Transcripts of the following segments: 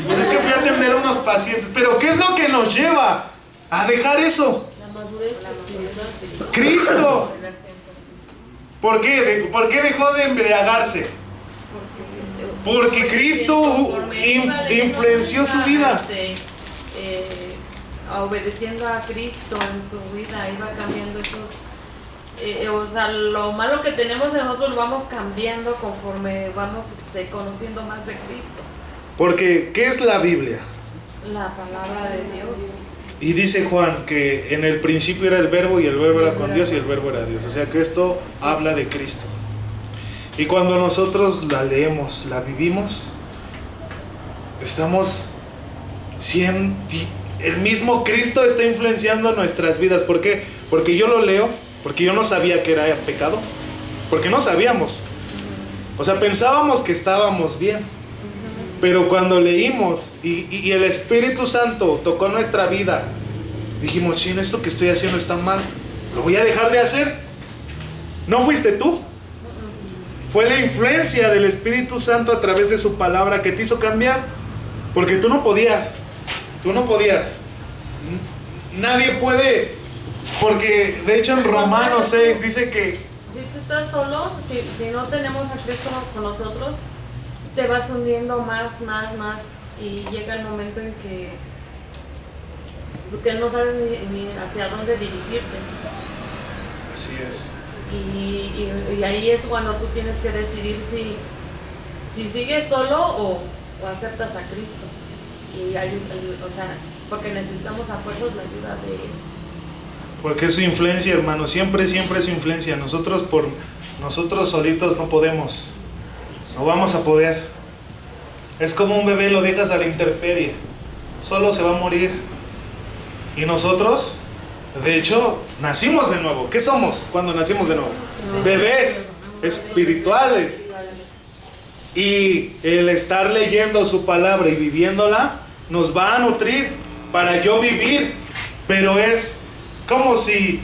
Pues es que fui a atender a unos pacientes. Pero ¿qué es lo que nos lleva a dejar eso? La madurez espiritual. Cristo. ¿Por qué? ¿Por qué dejó de embriagarse? Porque Cristo influenció su vida. Obedeciendo a Cristo en su vida, iba cambiando esos. O sea, lo malo que tenemos nosotros lo vamos cambiando conforme vamos conociendo más de Cristo. Porque, ¿qué es la Biblia? La palabra de Dios. Y dice Juan que en el principio era el verbo y el verbo era con Dios y el verbo era Dios. O sea que esto habla de Cristo. Y cuando nosotros la leemos, la vivimos, estamos siendo... El mismo Cristo está influenciando nuestras vidas. ¿Por qué? Porque yo lo leo, porque yo no sabía que era pecado, porque no sabíamos. O sea, pensábamos que estábamos bien. Pero cuando leímos y el Espíritu Santo tocó nuestra vida, dijimos, chin, esto que estoy haciendo está mal, lo voy a dejar de hacer. No fuiste tú. Fue la influencia del Espíritu Santo a través de su palabra que te hizo cambiar. Porque tú no podías. Tú no podías. Nadie puede. Porque de hecho en Romanos 6 dice que si tú estás solo, si no tenemos a Cristo con nosotros, te vas hundiendo más, y llega el momento en que no sabes ni hacia dónde dirigirte. Así es. Y ahí es cuando tú tienes que decidir si sigues solo o aceptas a Cristo. Y hay, o sea, porque necesitamos a fuerzas la ayuda de Él. Porque es su influencia, hermano, siempre es su influencia. Nosotros solitos no podemos. No vamos a poder. Es como un bebé, lo dejas a la intemperie. Solo se va a morir. Y nosotros, de hecho, nacimos de nuevo. ¿Qué somos cuando nacimos de nuevo? Bebés espirituales. Y el estar leyendo su palabra y viviéndola nos va a nutrir para yo vivir. Pero es como si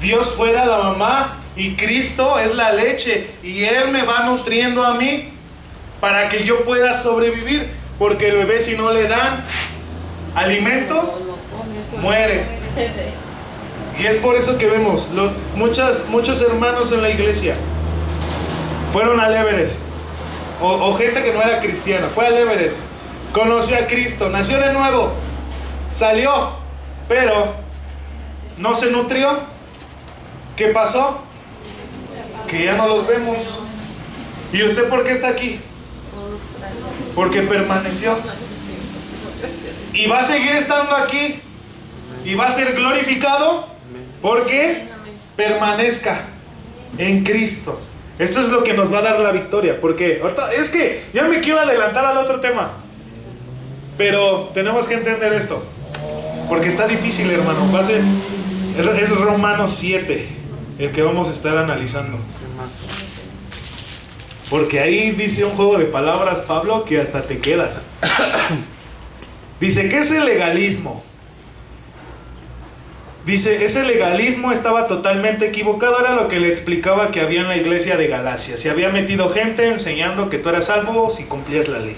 Dios fuera la mamá y Cristo es la leche y Él me va nutriendo a mí para que yo pueda sobrevivir. Porque el bebé, si no le dan alimento, muere. Y es por eso que vemos muchos hermanos en la iglesia fueron al Everest, o gente que no era cristiana fue al Everest, conoció a Cristo, nació de nuevo, salió, pero no se nutrió. ¿Qué pasó? Que ya no los vemos. ¿Y usted por qué está aquí? Porque permaneció. Y va a seguir estando aquí. Y va a ser glorificado porque permanezca en Cristo. Esto es lo que nos va a dar la victoria. Porque ahorita es que ya me quiero adelantar al otro tema, pero tenemos que entender esto, porque está difícil, hermano. Es Romanos 7 el que vamos a estar analizando, porque ahí dice un juego de palabras, Pablo, que hasta te quedas. Dice, ¿qué es el legalismo? Dice, ese legalismo estaba totalmente equivocado. Era lo que le explicaba que había en la iglesia de Galacia. Se había metido gente enseñando que tú eras salvo si cumplías la ley.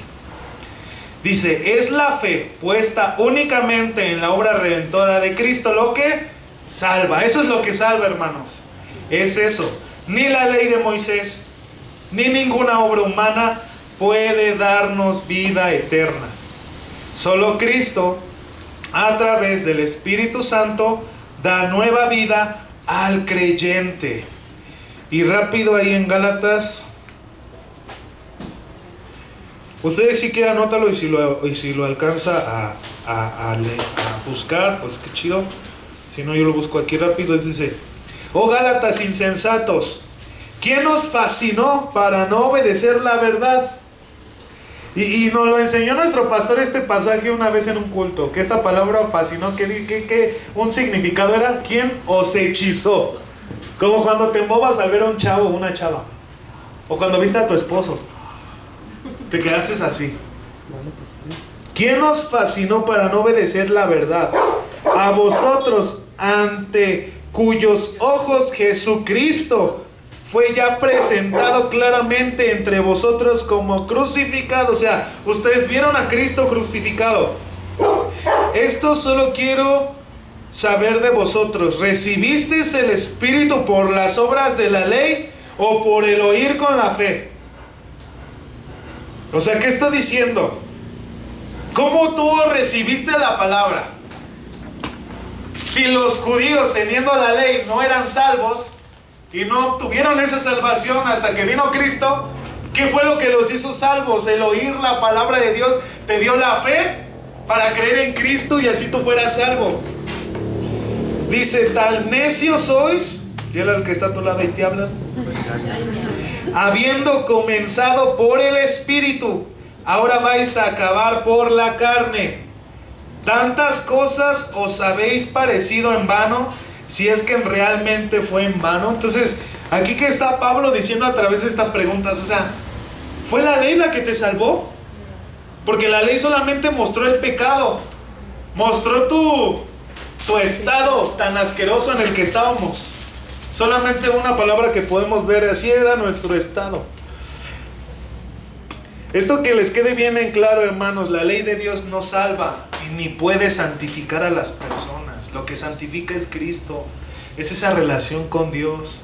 Dice, es la fe puesta únicamente en la obra redentora de Cristo lo que salva. Eso es lo que salva, hermanos. Es eso. Ni la ley de Moisés, ni ninguna obra humana puede darnos vida eterna. Solo Cristo, a través del Espíritu Santo, da nueva vida al creyente. Y rápido ahí en Gálatas, usted si quiere anótalo, y si lo alcanza a buscar, pues qué chido. Si no, yo lo busco aquí rápido. Dice, oh Gálatas insensatos, ¿quién nos fascinó para no obedecer la verdad? Y nos lo enseñó nuestro pastor este pasaje una vez en un culto, que esta palabra fascinó, que un significado era, ¿quién os hechizó? Como cuando te embobas al ver a un chavo o una chava, o cuando viste a tu esposo, te quedaste así. ¿Quién os fascinó para no obedecer la verdad? A vosotros, ante cuyos ojos Jesucristo fue ya presentado claramente entre vosotros como crucificado. O sea, ustedes vieron a Cristo crucificado. Esto solo quiero saber de vosotros: ¿recibisteis el Espíritu por las obras de la ley o por el oír con la fe? O sea, ¿qué está diciendo? ¿Cómo tú recibiste la palabra? Si los judíos, teniendo la ley, no eran salvos y no tuvieron esa salvación hasta que vino Cristo, ¿qué fue lo que los hizo salvos? El oír la palabra de Dios te dio la fe para creer en Cristo y así tú fueras salvo. Dice: tal necios sois, dile al que está a tu lado y te hablan, habiendo comenzado por el Espíritu, ahora vais a acabar por la carne. Tantas cosas os habéis parecido en vano, si es que realmente fue en vano. Entonces, aquí que está Pablo diciendo a través de estas preguntas, o sea, ¿fue la ley la que te salvó? Porque la ley solamente mostró el pecado, mostró tu estado tan asqueroso en el que estábamos. Solamente una palabra que podemos ver, así era nuestro estado. Esto que les quede bien en claro, hermanos: la ley de Dios no salva y ni puede santificar a las personas. Lo que santifica es Cristo, es esa relación con Dios.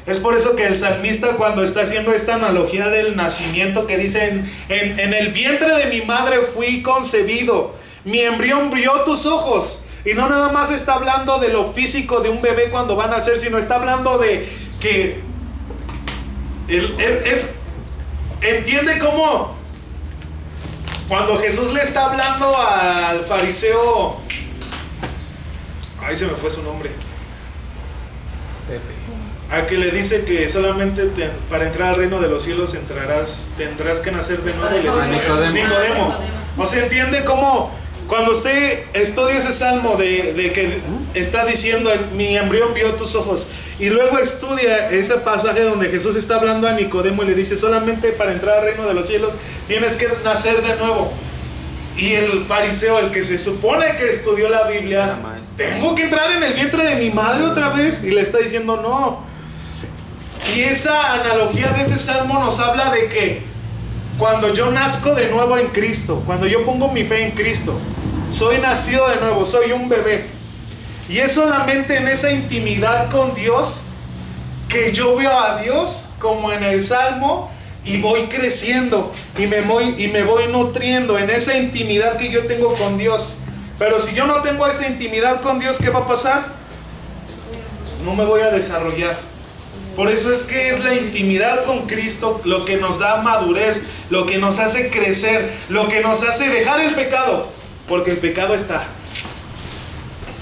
Es por eso que el salmista, cuando está haciendo esta analogía del nacimiento, que dice: en el vientre de mi madre fui concebido, mi embrión vio tus ojos. Y no nada más está hablando de lo físico de un bebé cuando va a nacer, sino está hablando de que entiende cómo cuando Jesús le está hablando al fariseo, ahí se me fue su nombre, Pepe, a que le dice que solamente para entrar al reino de los cielos tendrás que nacer de nuevo. Le dice Nicodemo. O sea, entiende cómo cuando usted estudia ese salmo de que está diciendo: mi embrión vio tus ojos, y luego estudia ese pasaje donde Jesús está hablando a Nicodemo y le dice: solamente para entrar al reino de los cielos tienes que nacer de nuevo. Y el fariseo, el que se supone que estudió la Biblia, ¿tengo que entrar en el vientre de mi madre otra vez? Y le está diciendo: no. Y esa analogía de ese salmo nos habla de que cuando yo nazco de nuevo en Cristo, cuando yo pongo mi fe en Cristo, soy nacido de nuevo, soy un bebé. Y es solamente en esa intimidad con Dios que yo veo a Dios como en el Salmo y voy creciendo y me voy nutriendo en esa intimidad que yo tengo con Dios. Pero si yo no tengo esa intimidad con Dios, ¿qué va a pasar? No me voy a desarrollar. Por eso es que es la intimidad con Cristo lo que nos da madurez, lo que nos hace crecer, lo que nos hace dejar el pecado, porque el pecado está.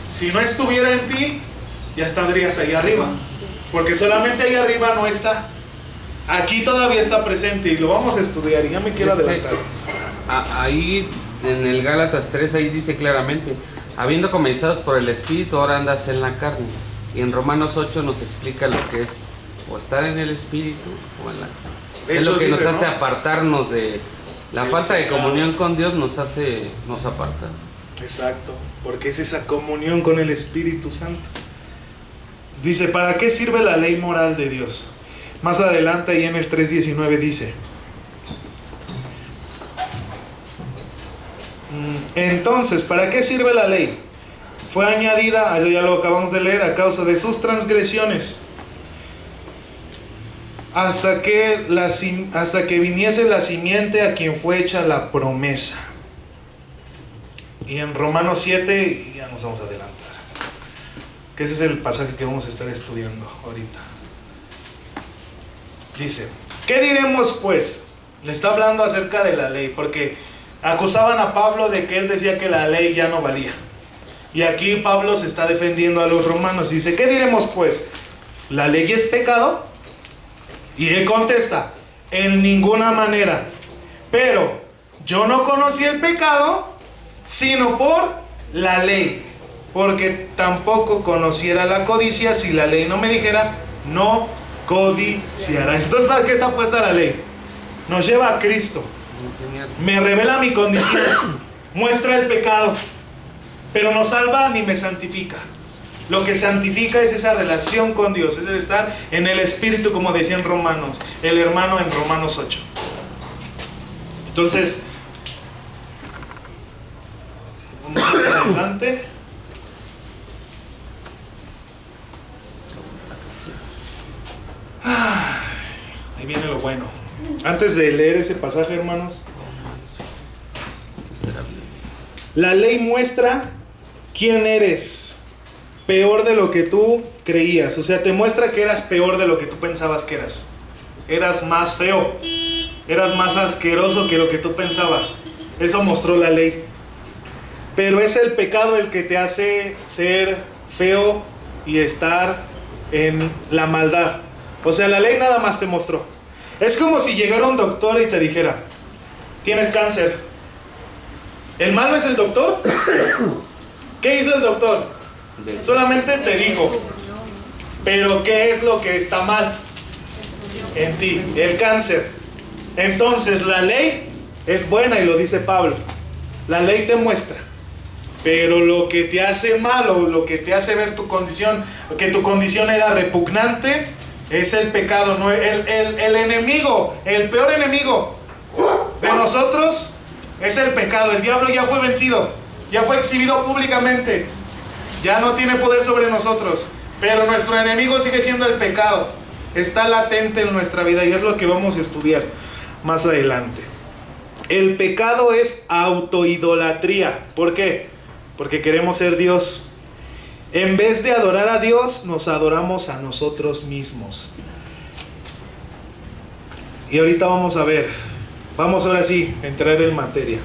Si no estuviera en ti, ya estarías ahí arriba, porque solamente ahí arriba no está. Aquí todavía está presente y lo vamos a estudiar, y ya me quiero adelantar. Ahí en el Gálatas 3, ahí dice claramente: habiendo comenzados por el Espíritu, ahora andas en la carne. Y en Romanos 8 nos explica lo que es o estar en el Espíritu o en la carne. Es lo que nos hace apartarnos de la falta de comunión con Dios, nos aparta. Exacto, porque es esa comunión con el Espíritu Santo. Dice: ¿para qué sirve la ley moral de Dios? Más adelante, ahí en el 3:19 dice: entonces, ¿para qué sirve la ley? Fue añadida, ya lo acabamos de leer, a causa de sus transgresiones, hasta que viniese la simiente a quien fue hecha la promesa. Y en Romanos 7, ya nos vamos a adelantar, que ese es el pasaje que vamos a estar estudiando ahorita. Dice: ¿qué diremos pues? Le está hablando acerca de la ley, porque acusaban a Pablo de que él decía que la ley ya no valía. Y aquí Pablo se está defendiendo a los romanos. Dice: ¿qué diremos pues? ¿La ley es pecado? Y él contesta: en ninguna manera. Pero yo no conocí el pecado sino por la ley, porque tampoco conociera la codicia si la ley no me dijera: no codiciarás. Entonces, ¿para qué está puesta la ley? Nos lleva a Cristo, me revela mi condición, muestra el pecado, pero no salva ni me santifica. Lo que santifica es esa relación con Dios, es el estar en el Espíritu, como decía en Romanos, el hermano en Romanos 8. Entonces, vamos más adelante. Ahí viene lo bueno. Antes de leer ese pasaje, hermanos, la ley muestra quién eres, peor de lo que tú creías. O sea, te muestra que eras peor de lo que tú pensabas que eras. Eras más feo, eras más asqueroso que lo que tú pensabas. Eso mostró la ley. Pero es el pecado el que te hace ser feo y estar en la maldad. O sea, la ley nada más te mostró. Es como si llegara un doctor y te dijera: tienes cáncer. ¿El malo es el doctor? ¿Qué hizo el doctor? Solamente te dijo. Pero ¿qué es lo que está mal en ti? El cáncer. Entonces la ley es buena, y lo dice Pablo. La ley te muestra. Pero lo que te hace mal, o lo que te hace ver tu condición, que tu condición era repugnante, es el pecado. No, el enemigo, el peor enemigo de nosotros es el pecado. El diablo ya fue vencido, ya fue exhibido públicamente, ya no tiene poder sobre nosotros. Pero nuestro enemigo sigue siendo el pecado. Está latente en nuestra vida, y es lo que vamos a estudiar más adelante. El pecado es autoidolatría. ¿Por qué? Porque queremos ser Dios. En vez de adorar a Dios, nos adoramos a nosotros mismos. Y ahorita vamos a ver. Vamos ahora sí a entrar en materia.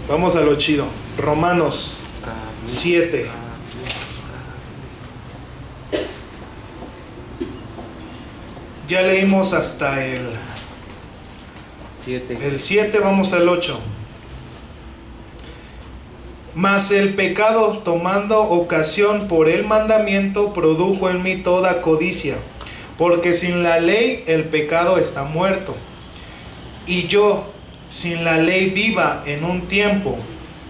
Vamos a lo chido. Romanos 7. Ya leímos hasta el 7, vamos al 8. Mas el pecado, tomando ocasión por el mandamiento, produjo en mí toda codicia, porque sin la ley el pecado está muerto. Y yo, sin la ley, viva en un tiempo,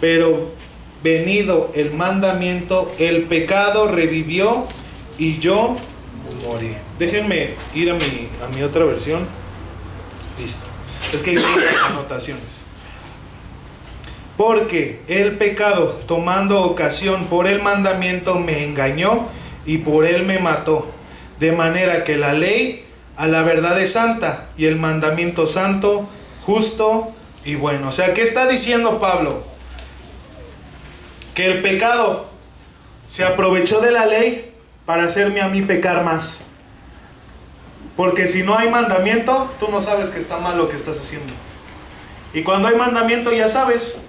pero venido el mandamiento, el pecado revivió y yo morí. Déjenme ir a mi otra versión. Listo. Es que hice las anotaciones. Porque el pecado, tomando ocasión por el mandamiento, me engañó y por él me mató. De manera que la ley a la verdad es santa, y el mandamiento santo, justo y bueno. O sea, ¿qué está diciendo Pablo? Que el pecado se aprovechó de la ley para hacerme a mí pecar más. Porque si no hay mandamiento, tú no sabes que está mal lo que estás haciendo. Y cuando hay mandamiento ya sabes.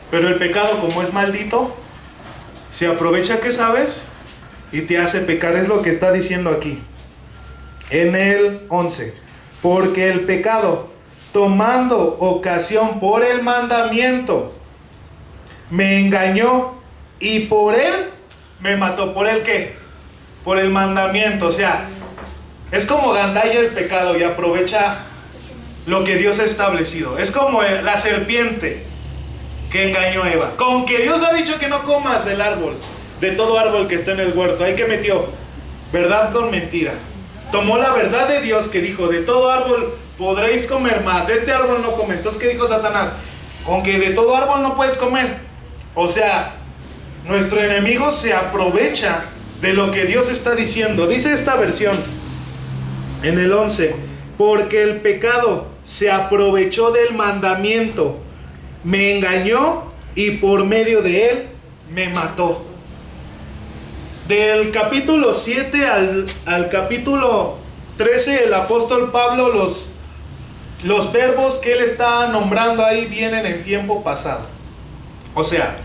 Pero el pecado, como es maldito, se aprovecha que sabes y te hace pecar. Es lo que está diciendo aquí en el 11. Porque el pecado, tomando ocasión por el mandamiento, me engañó y por él me mató. ¿Por el qué? Por el mandamiento. O sea, es como gandalla el pecado y aprovecha lo que Dios ha establecido. Es como la serpiente que engañó a Eva. Con que Dios ha dicho que no comas del árbol, de todo árbol que está en el huerto. Ahí que metió verdad con mentira. Tomó la verdad de Dios que dijo: de todo árbol podréis comer, más de este árbol no comen. Entonces, ¿qué dijo Satanás? Con que de todo árbol no puedes comer. O sea, nuestro enemigo se aprovecha de lo que Dios está diciendo. Dice esta versión en el 11: porque el pecado se aprovechó del mandamiento, me engañó y por medio de él me mató. Del capítulo 7 al capítulo 13, el apóstol Pablo, los verbos que él está nombrando ahí vienen en tiempo pasado. O sea,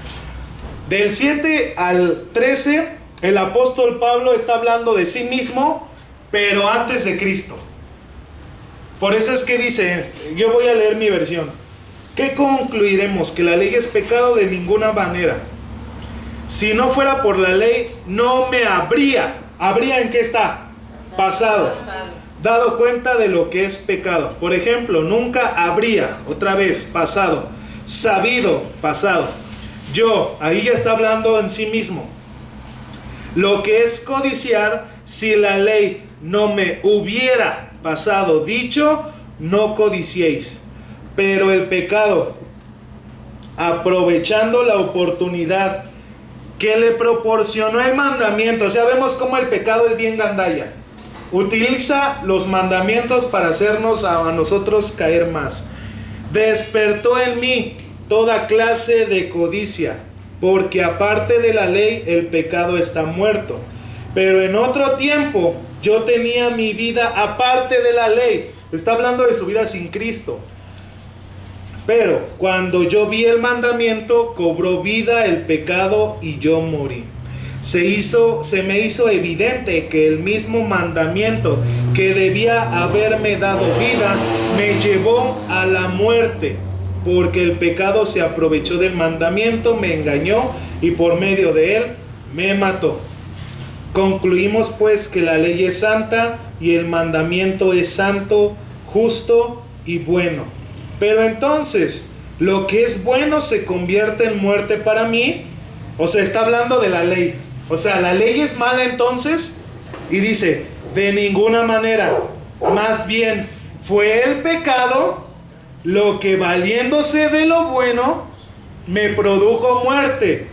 del 7 al 13, el apóstol Pablo está hablando de sí mismo, pero antes de Cristo. Por eso es que dice, yo voy a leer mi versión: ¿qué concluiremos? ¿Que la ley es pecado? De ninguna manera. Si no fuera por la ley, no me habría ¿en qué está? Pasado. Dado cuenta de lo que es pecado. Por ejemplo, nunca habría, otra vez, pasado. Sabido, pasado. Yo, ahí ya está hablando en sí mismo. lo que es codiciar, si la ley no me hubiera pasado dicho, no codiciéis. Pero el pecado, aprovechando la oportunidad que le proporcionó el mandamiento, o sea, vemos cómo el pecado es bien gandalla, utiliza los mandamientos para hacernos a nosotros caer más. Despertó en mí toda clase de codicia, porque aparte de la ley el pecado está muerto. Pero en otro tiempo yo tenía mi vida aparte de la ley. Está hablando de su vida sin Cristo. Pero cuando yo vi el mandamiento, cobró vida el pecado y yo morí. Se me hizo evidente que el mismo mandamiento que debía haberme dado vida me llevó a la muerte, porque el pecado se aprovechó del mandamiento, me engañó y por medio de él me mató. Concluimos pues que la ley es santa y el mandamiento es santo, justo y bueno. Pero entonces, lo que es bueno se convierte en muerte para mí. O sea, está hablando de la ley. O sea, la ley es mala entonces. Y dice, de ninguna manera. Más bien, fue el pecado lo que, valiéndose de lo bueno, me produjo muerte.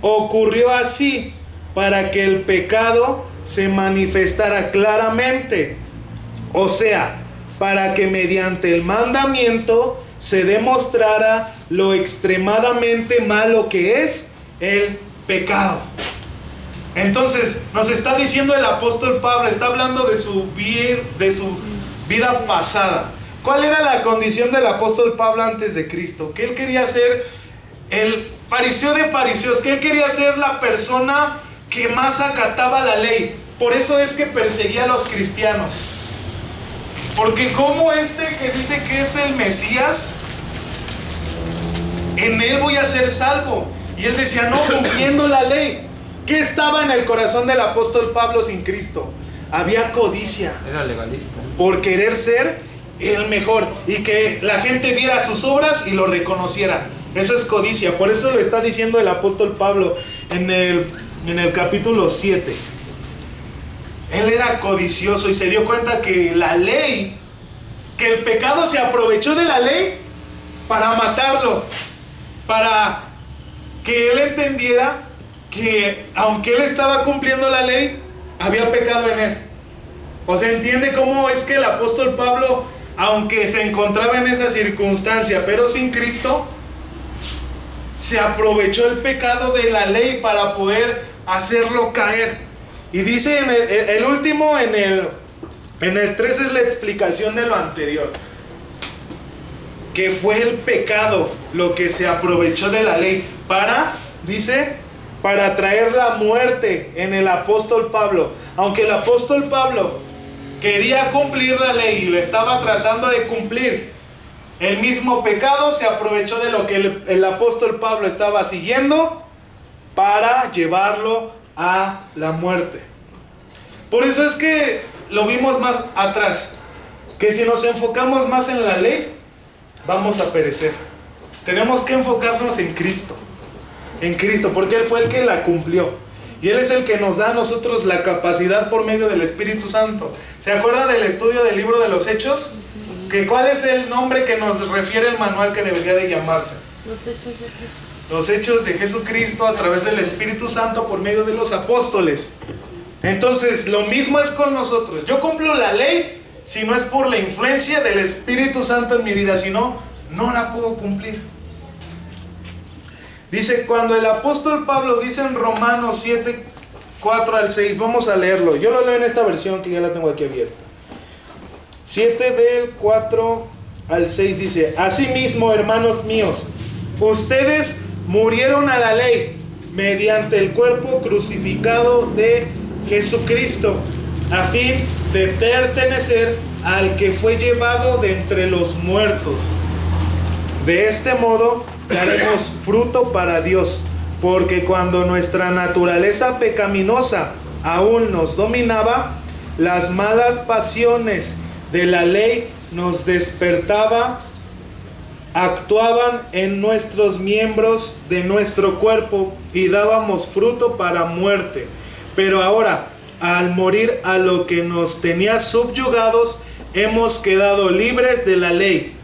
Ocurrió así para que el pecado se manifestara claramente. O sea, para que mediante el mandamiento se demostrara lo extremadamente malo que es el pecado. Entonces, nos está diciendo el apóstol Pablo, está hablando de su vida pasada. ¿Cuál era la condición del apóstol Pablo antes de Cristo? Que él quería ser el fariseo de fariseos, que él quería ser la persona que más acataba la ley. Por eso es que perseguía a los cristianos. Porque como que dice que es el Mesías, en él voy a ser salvo. Y él decía, no, cumpliendo la ley. ¿Qué estaba en el corazón del apóstol Pablo sin Cristo? Había codicia. Era legalista. Por querer ser el mejor y que la gente viera sus obras y lo reconociera. Eso es codicia. Por eso lo está diciendo el apóstol Pablo en el capítulo 7. Él era codicioso y se dio cuenta que la ley, que el pecado se aprovechó de la ley para matarlo, para que él entendiera que aunque él estaba cumpliendo la ley, había pecado en él. O sea, entiende cómo es que el apóstol Pablo, aunque se encontraba en esa circunstancia, pero sin Cristo, se aprovechó el pecado de la ley para poder hacerlo caer. Y dice en el último, en el 3 es la explicación de lo anterior. Que fue el pecado lo que se aprovechó de la ley para traer la muerte en el apóstol Pablo. Aunque el apóstol Pablo quería cumplir la ley y lo estaba tratando de cumplir, el mismo pecado se aprovechó de lo que el apóstol Pablo estaba siguiendo para llevarlo a la muerte. Por eso es que lo vimos más atrás, que si nos enfocamos más en la ley, vamos a perecer. Tenemos que enfocarnos en Cristo, porque Él fue el que la cumplió. Y Él es el que nos da a nosotros la capacidad por medio del Espíritu Santo. ¿Se acuerda del estudio del libro de los Hechos? ¿Cuál es el nombre que nos refiere el manual que debería de llamarse? Los Hechos de Cristo. Los Hechos de Jesucristo a través del Espíritu Santo por medio de los apóstoles. Entonces, lo mismo es con nosotros. Yo cumplo la ley si no es por la influencia del Espíritu Santo en mi vida, si no, no la puedo cumplir. Dice, cuando el apóstol Pablo dice en Romanos 7, 4 al 6, vamos a leerlo. Yo lo leo en esta versión que ya la tengo aquí abierta. 7 del 4 al 6 dice, asimismo, hermanos míos, ustedes murieron a la ley mediante el cuerpo crucificado de Jesucristo, a fin de pertenecer al que fue llevado de entre los muertos. De este modo daremos fruto para Dios, porque cuando nuestra naturaleza pecaminosa aún nos dominaba, las malas pasiones de la ley nos despertaban, actuaban en nuestros miembros de nuestro cuerpo y dábamos fruto para muerte. Pero ahora, al morir a lo que nos tenía subyugados, hemos quedado libres de la ley,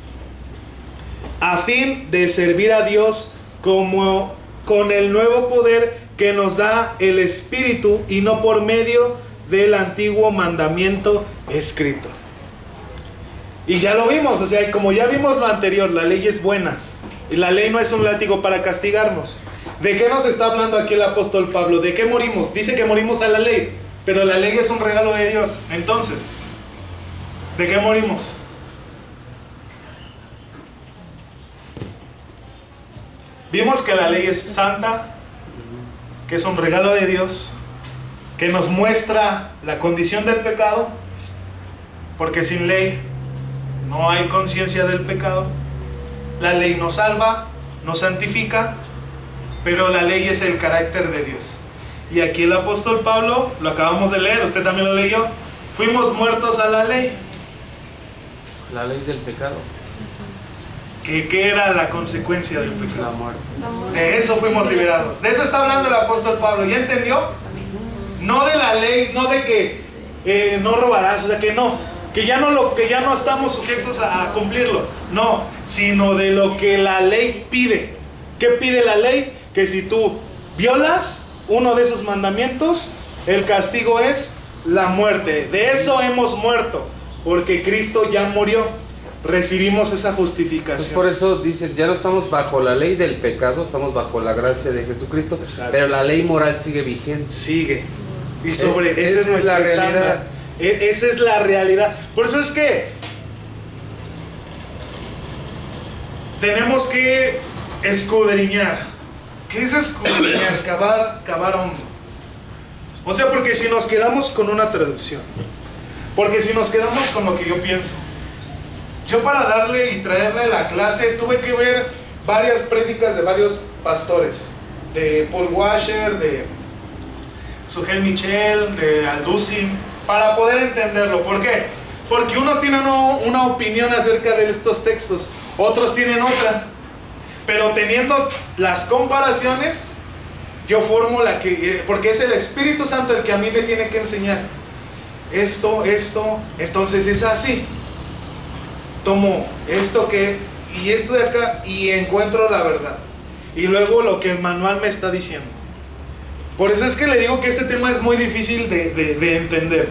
a fin de servir a Dios como con el nuevo poder que nos da el Espíritu y no por medio del antiguo mandamiento escrito. Y ya lo vimos, o sea, como ya vimos lo anterior, la ley es buena y la ley no es un látigo para castigarnos. ¿De qué nos está hablando aquí el apóstol Pablo? ¿De qué morimos? Dice que morimos a la ley, pero la ley es un regalo de Dios. Entonces, ¿de qué morimos? Vimos que la ley es santa, que es un regalo de Dios, que nos muestra la condición del pecado, porque sin ley no hay conciencia del pecado. La ley nos salva, nos santifica, pero la ley es el carácter de Dios. Y aquí el apóstol Pablo, lo acabamos de leer, usted también lo leyó, fuimos muertos a la ley. La ley del pecado. ¿Qué era la consecuencia del La pecado? muerte. De eso fuimos liberados. De eso está hablando el apóstol Pablo. ¿Ya entendió? No de la ley, no de que no robarás, o sea, que ya no estamos sujetos a cumplirlo. No, sino de lo que la ley pide. ¿Qué pide la ley? Que si tú violas uno de esos mandamientos, el castigo es la muerte. De eso hemos muerto, porque Cristo ya murió. Recibimos esa justificación. Pues por eso dice, ya no estamos bajo la ley del pecado, estamos bajo la gracia de Jesucristo. Exacto. Pero la ley moral sigue vigente. Sigue. Y sobre ese es Esa es la nuestro estándar. realidad. Esa es la realidad. Por eso es que tenemos que escudriñar. ¿Qué es escudriñar? Cavar hondo. O sea, porque si nos quedamos con una traducción, porque si nos quedamos con lo que yo pienso, yo para darle y traerle la clase tuve que ver varias prédicas de varios pastores, de Paul Washer, de Sugel Michel, de Alducin, para poder entenderlo. ¿Por qué? Porque unos tienen una opinión acerca de estos textos, otros tienen otra, pero teniendo las comparaciones, yo formo la que, porque es el Espíritu Santo el que a mí me tiene que enseñar esto, entonces es así. Tomo esto y esto de acá y encuentro la verdad. Y luego lo que el manual me está diciendo. Por eso es que le digo que este tema es muy difícil de entender.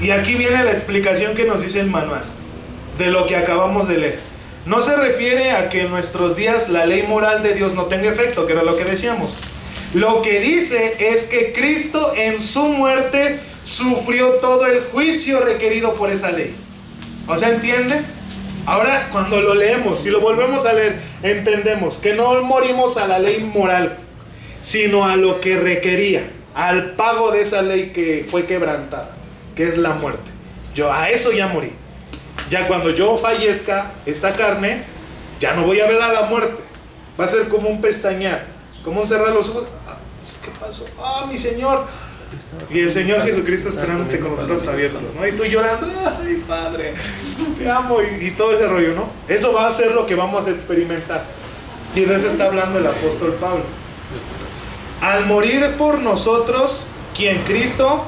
Y aquí viene la explicación que nos dice el manual de lo que acabamos de leer. No se refiere a que en nuestros días la ley moral de Dios no tenga efecto, que era lo que decíamos. Lo que dice es que Cristo en su muerte sufrió todo el juicio requerido por esa ley. O sea, ¿entiende? Ahora cuando lo leemos, si lo volvemos a leer, entendemos que no morimos a la ley moral, sino a lo que requería, al pago de esa ley que fue quebrantada, que es la muerte. Yo a eso ya morí. Ya cuando yo fallezca esta carne, ya no voy a ver a la muerte. Va a ser como un pestañear, como un cerrar los ojos. ¿Qué pasó? ¡Ah, mi Señor! Y el Señor Jesucristo esperándote con los brazos abiertos, ¿no? Y tú llorando, ¡ay, Padre! Te amo, y todo ese rollo, ¿no? Eso va a ser lo que vamos a experimentar. Y de eso está hablando el apóstol Pablo. Al morir por nosotros, quien Cristo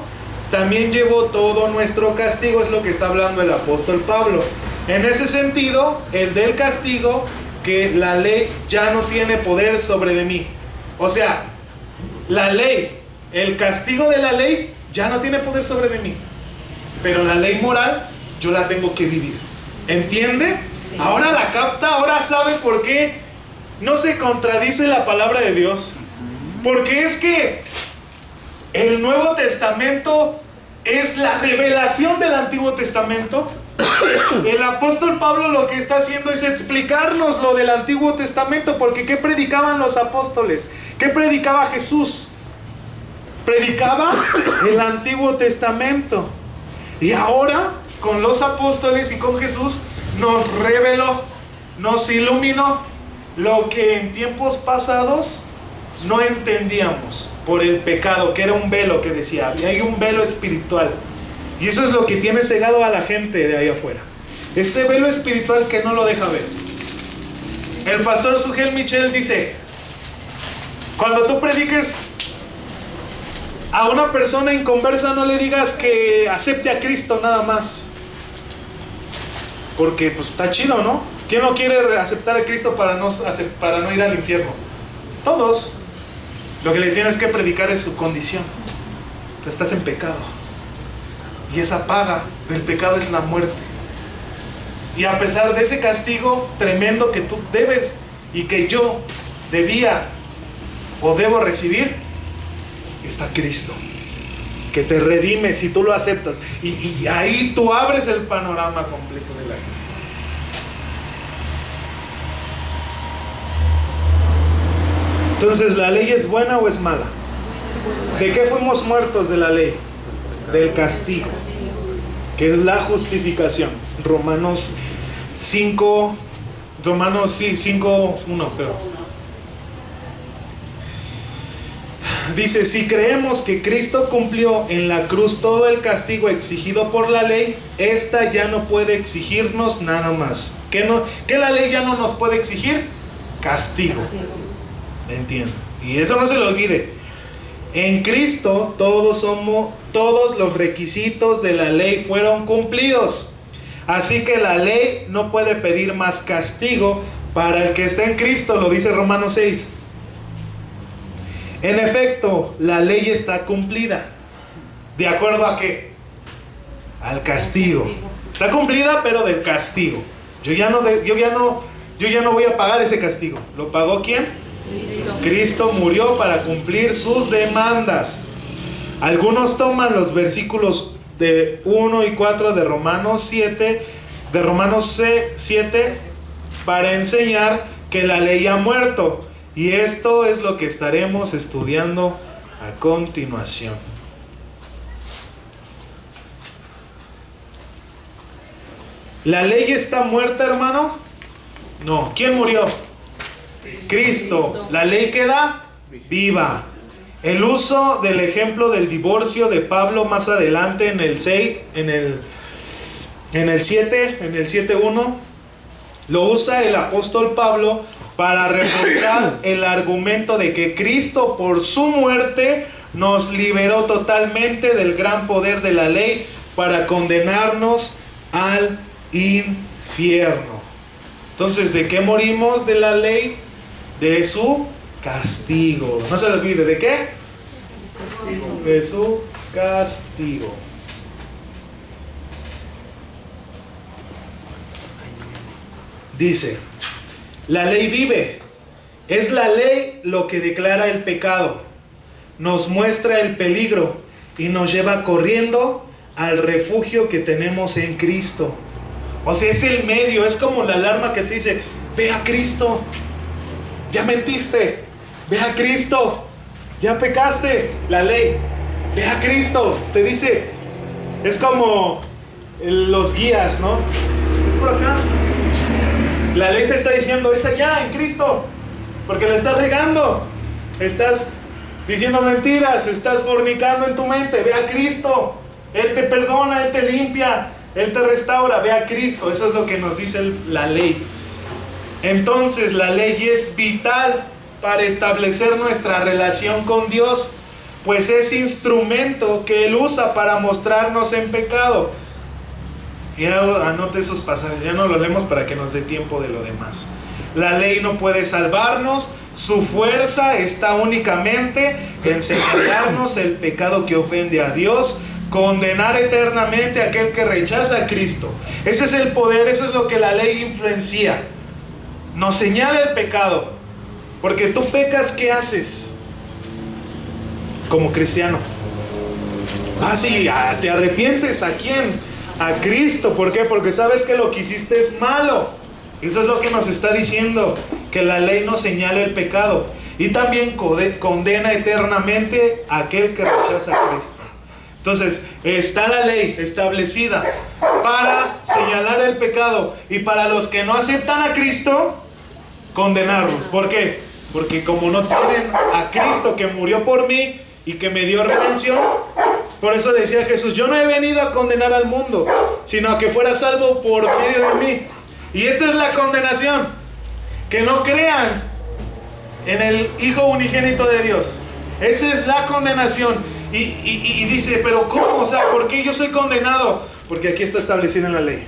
también llevó todo nuestro castigo, es lo que está hablando el apóstol Pablo. En ese sentido, el del castigo, que la ley ya no tiene poder sobre de mí. O sea, la ley, el castigo de la ley ya no tiene poder sobre de mí. Pero la ley moral, yo la tengo que vivir. ¿Entiende? Sí. Ahora la capta, ahora sabe por qué no se contradice la palabra de Dios. Porque es que el Nuevo Testamento es la revelación del Antiguo Testamento. El apóstol Pablo lo que está haciendo es explicarnos lo del Antiguo Testamento. Porque ¿qué predicaban los apóstoles? ¿Qué predicaba Jesús? Predicaba el Antiguo Testamento. Y ahora con los apóstoles y con Jesús nos reveló, nos iluminó lo que en tiempos pasados no entendíamos por el pecado, que era un velo que decía, hay un velo espiritual. Y eso es lo que tiene cegado a la gente de ahí afuera. Ese velo espiritual que no lo deja ver. El pastor Sugel Michel dice, cuando tú prediques A una persona inconversa no le digas que acepte a Cristo nada más. Porque pues está chido, ¿no? ¿Quién no quiere aceptar a Cristo para no ir al infierno? Todos. Lo que le tienes que predicar es su condición. Tú estás en pecado. Y esa paga del pecado es la muerte. Y a pesar de ese castigo tremendo que tú debes y que yo debía o debo recibir, está Cristo, que te redime si tú lo aceptas. Y ahí tú abres el panorama completo de la vida. Entonces, ¿la ley es buena o es mala? ¿De qué fuimos muertos de la ley? Del castigo, que es la justificación. Romanos 5, 1, creo. Dice, si creemos que Cristo cumplió en la cruz todo el castigo exigido por la ley, esta ya no puede exigirnos nada más. ¿Qué la ley ya no nos puede exigir? Castigo. Entiendo. Y eso no se lo olvide. En Cristo todos los requisitos de la ley fueron cumplidos. Así que la ley no puede pedir más castigo para el que está en Cristo, lo dice Romanos 6. En efecto, la ley está cumplida. ¿De acuerdo a qué? Al castigo. Está cumplida, pero del castigo. Yo ya no voy a pagar ese castigo. ¿Lo pagó quién? Cristo murió para cumplir sus demandas. Algunos toman los versículos de 1 y 4 de Romanos 7, para enseñar que la ley ha muerto. Y esto es lo que estaremos estudiando a continuación. ¿La ley está muerta, hermano? No. ¿Quién murió? Cristo. La ley queda viva. El uso del ejemplo del divorcio de Pablo más adelante en el 6, en el 7:1, lo usa el apóstol Pablo para reforzar el argumento de que Cristo por su muerte nos liberó totalmente del gran poder de la ley para condenarnos al infierno. Entonces, ¿de qué morimos de la ley? De su castigo. No se le olvide, ¿de qué? De su castigo. Dice, la ley vive. Es la ley lo que declara el pecado, nos muestra el peligro y nos lleva corriendo al refugio que tenemos en Cristo. O sea, es el medio, es como la alarma que te dice, ve a Cristo. Ya mentiste, ve a Cristo. Ya pecaste, la ley, ve a Cristo. Te dice, es como los guías, ¿no? Es por acá. La ley te está diciendo, es allá, en Cristo. Porque la estás regando. Estás diciendo mentiras, estás fornicando en tu mente. Ve a Cristo. Él te perdona, Él te limpia, Él te restaura. Ve a Cristo. Eso es lo que nos dice la ley. Entonces la ley es vital para establecer nuestra relación con Dios, pues es instrumento que Él usa para mostrarnos en pecado. Y anote esos pasajes, ya no lo leemos para que nos dé tiempo de lo demás. La ley no puede salvarnos, su fuerza está únicamente en señalarnos el pecado que ofende a Dios, condenar eternamente a aquel que rechaza a Cristo. Ese es el poder, eso es lo que la ley influencia. Nos señala el pecado. Porque tú pecas, ¿qué haces? Como cristiano. Sí, te arrepientes. ¿A quién? A Cristo. ¿Por qué? Porque sabes que lo que hiciste es malo. Eso es lo que nos está diciendo, que la ley nos señala el pecado. Y también condena eternamente a aquel que rechaza a Cristo. Entonces, está la ley establecida para señalar el pecado. Y para los que no aceptan a Cristo, condenarlos. ¿Por qué? Porque como no tienen a Cristo que murió por mí y que me dio redención, por eso decía Jesús, yo no he venido a condenar al mundo, sino a que fuera salvo por medio de mí. Y esta es la condenación, que no crean en el Hijo unigénito de Dios. Esa es la condenación. Y dice, pero ¿cómo? O sea, ¿por qué yo soy condenado? Porque aquí está establecido en la ley.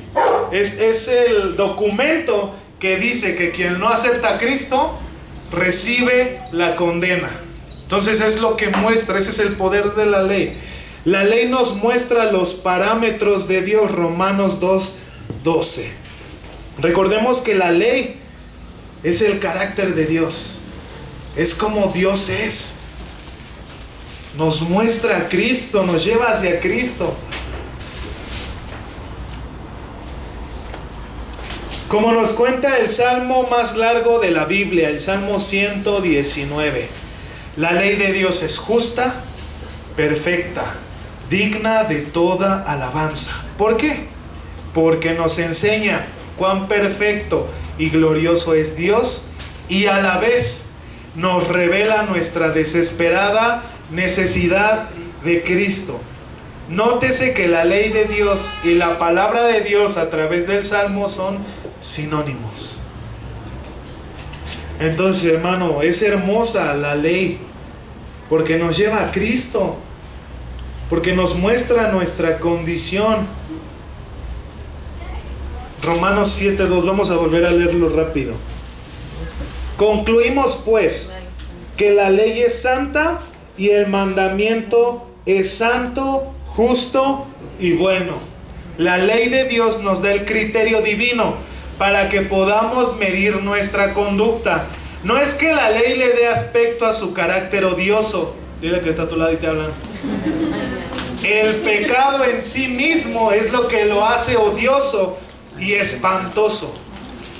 Es el documento que dice que quien no acepta a Cristo recibe la condena. Entonces es lo que muestra, ese es el poder de la ley. La ley nos muestra los parámetros de Dios, Romanos 2:12. Recordemos que la ley es el carácter de Dios. Es como Dios es. Nos muestra a Cristo, nos lleva hacia Cristo. Como nos cuenta el salmo más largo de la Biblia, el Salmo 119. La ley de Dios es justa, perfecta, digna de toda alabanza. ¿Por qué? Porque nos enseña cuán perfecto y glorioso es Dios y a la vez nos revela nuestra desesperada necesidad de Cristo. Nótese que la ley de Dios y la palabra de Dios a través del Salmo son sinónimos. Entonces, hermano, es hermosa la ley porque nos lleva a Cristo, porque nos muestra nuestra condición. Romanos 7:2, vamos a volver a leerlo rápido. Concluimos pues que la ley es santa y el mandamiento es santo, justo y bueno. La ley de Dios nos da el criterio divino para que podamos medir nuestra conducta. No es que la ley le dé aspecto a su carácter odioso. Dile que está a tu lado y te hablan. El pecado en sí mismo es lo que lo hace odioso y espantoso.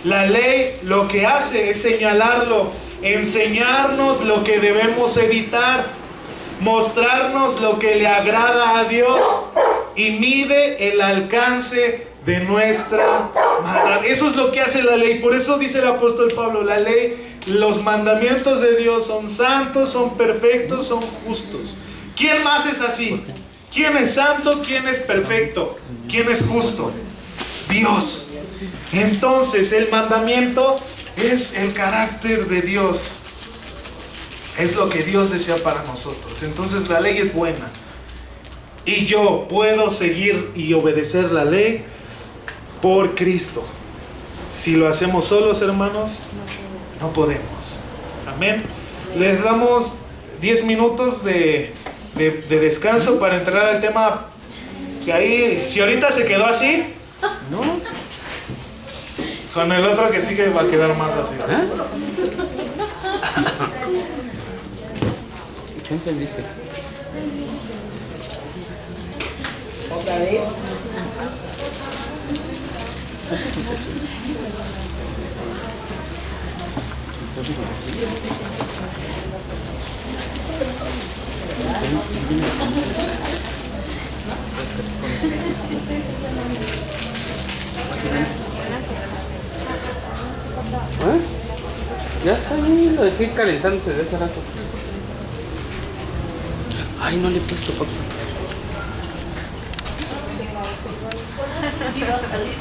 La ley lo que hace es señalarlo, enseñarnos lo que debemos evitar, mostrarnos lo que le agrada a Dios y mide el alcance de nuestra maldad. Eso es lo que hace la ley. Por eso dice el apóstol Pablo, la ley, los mandamientos de Dios son santos, son perfectos, son justos. ¿Quién más es así? ¿Quién es santo? ¿Quién es perfecto? ¿Quién es justo? Dios. Entonces el mandamiento es el carácter de Dios. Es lo que Dios desea para nosotros. Entonces la ley es buena. Y yo puedo seguir y obedecer la ley por Cristo. Si lo hacemos solos, hermanos, no podemos. Amén. Les damos 10 minutos de descanso para entrar al tema. Que ahí, si ahorita se quedó así, no. Con el otro que sí que va a quedar más así. ¿Qué entendiste? ¿Otra vez? ¿Eh? Ya está bien, lo dejé calentándose de hace rato. Ay, no le he puesto pausa. Iba a salir.